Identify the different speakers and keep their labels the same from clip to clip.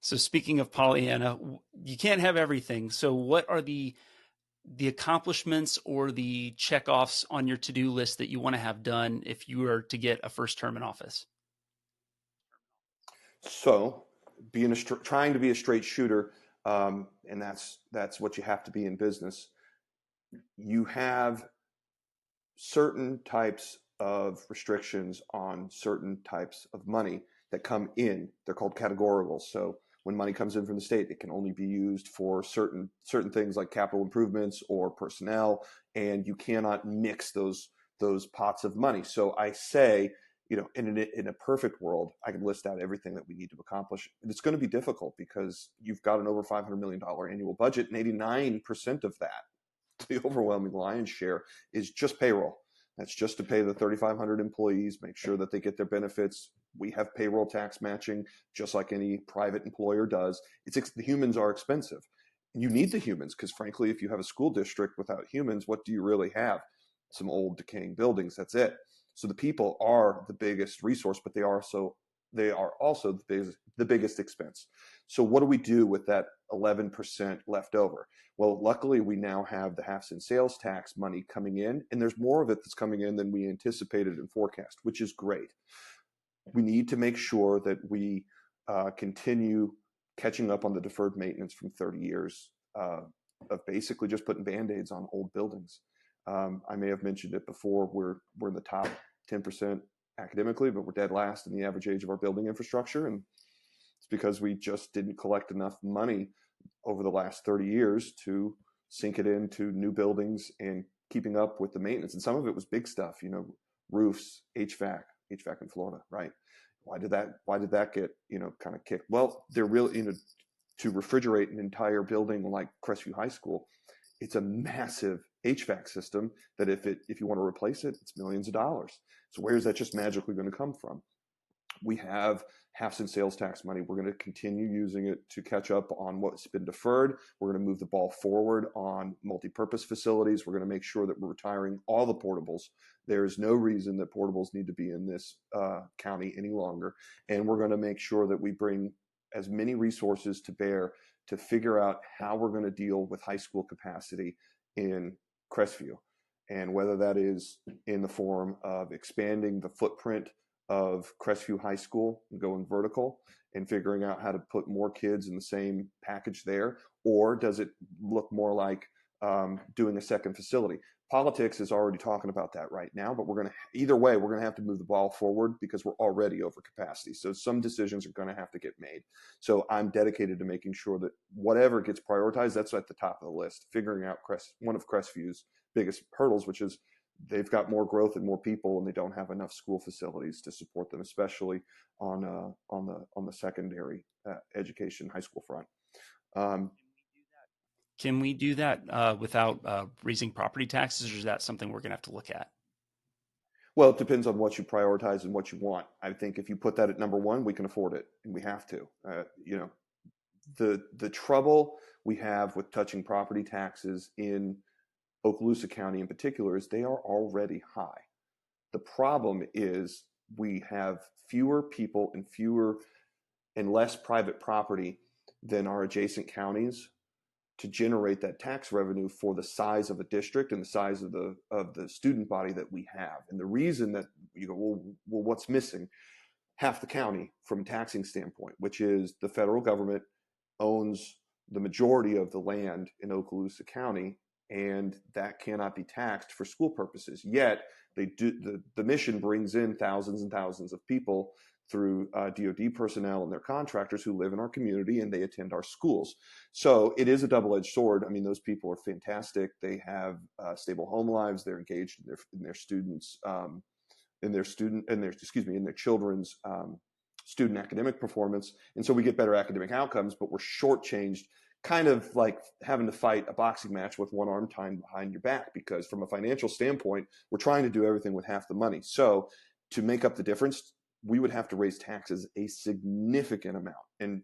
Speaker 1: So speaking of Pollyanna, you can't have everything. So what are the accomplishments or the checkoffs on your to-do list that you want to have done if you were to get a first term in office?
Speaker 2: So, trying to be a straight shooter, and that's what you have to be in business. You have certain types of restrictions on certain types of money that come in. They're called categoricals. So when money comes in from the state, it can only be used for certain things like capital improvements or personnel, and you cannot mix those pots of money. So I say, in a perfect world, I can list out everything that we need to accomplish. And it's going to be difficult because you've got an over $500 million annual budget, and 89% of that, the overwhelming lion's share, is just payroll. That's just to pay the 3,500 employees, make sure that they get their benefits. We have payroll tax matching, just like any private employer does. The humans are expensive. You need the humans because, frankly, if you have a school district without humans, what do you really have? Some old decaying buildings. That's it. So the people are the biggest resource, but they are also the biggest expense. So what do we do with that 11% left over? Well, luckily, we now have the half-cent sales tax money coming in, and there's more of it that's coming in than we anticipated and forecast, which is great. We need to make sure that we continue catching up on the deferred maintenance from 30 years of basically just putting Band-Aids on old buildings. I may have mentioned it before. We're in the top 10% academically, but we're dead last in the average age of our building infrastructure, and it's because we just didn't collect enough money over the last 30 years to sink it into new buildings and keeping up with the maintenance. And some of it was big stuff, roofs, HVAC in Florida, right? Why did that get, kind of kicked? Well, they're really, to refrigerate an entire building like Crestview High School, it's a massive HVAC system that if you want to replace it, it's millions of dollars. So where is that just magically going to come from? We have half-cent sales tax money. We're going to continue using it to catch up on what's been deferred. We're going to move the ball forward on multi-purpose facilities. We're going to make sure that we're retiring all the portables. There is no reason that portables need to be in this county any longer. And we're going to make sure that we bring as many resources to bear to figure out how we're going to deal with high school capacity in Crestview. And whether that is in the form of expanding the footprint of Crestview High School and going vertical and figuring out how to put more kids in the same package there, or does it look more like doing a second facility? Politics is already talking about that right now, but either way, we're going to have to move the ball forward because we're already over capacity. So some decisions are going to have to get made. So I'm dedicated to making sure that whatever gets prioritized, that's at the top of the list, figuring out one of Crestview's biggest hurdles, which is they've got more growth and more people, and they don't have enough school facilities to support them, especially on the secondary education high school front. Um,
Speaker 1: Can we do that without raising property taxes, or is that something we're going to have to look at?
Speaker 2: well, it depends on what you prioritize and what you want. I think if you put that at number one, we can afford it, and we have to. The trouble we have with touching property taxes in Okaloosa County in particular is they are already high. The problem is we have fewer people and fewer and less private property than our adjacent counties to generate that tax revenue for the size of a district and the size of the student body that we have. And the reason that you go, well, what's missing? Half the county from a taxing standpoint, which is the federal government owns the majority of the land in Okaloosa County, and that cannot be taxed for school purposes. Yet the mission brings in thousands and thousands of people through DoD personnel and their contractors who live in our community, and they attend our schools. So it is a double-edged sword. I mean, those people are fantastic. They have stable home lives. They're engaged in their students, in their children's student academic performance, and so we get better academic outcomes. But we're shortchanged, kind of like having to fight a boxing match with one arm tied behind your back, because from a financial standpoint, we're trying to do everything with half the money. So to make up the difference, we would have to raise taxes a significant amount, and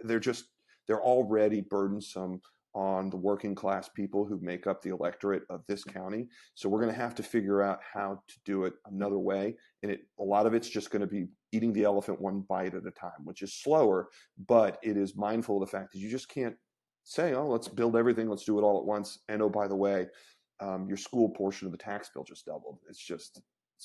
Speaker 2: they're already burdensome on the working class people who make up the electorate of this county. So we're going to have to figure out how to do it another way. And a lot of it's just going to be eating the elephant one bite at a time, which is slower, but it is mindful of the fact that you just can't say, oh, let's build everything, let's do it all at once. And oh, by the way, your school portion of the tax bill just doubled. It's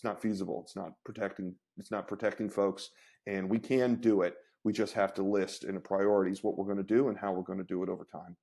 Speaker 2: not feasible. It's not protecting folks. And we can do it. We just have to list in the priorities what we're going to do and how we're going to do it over time.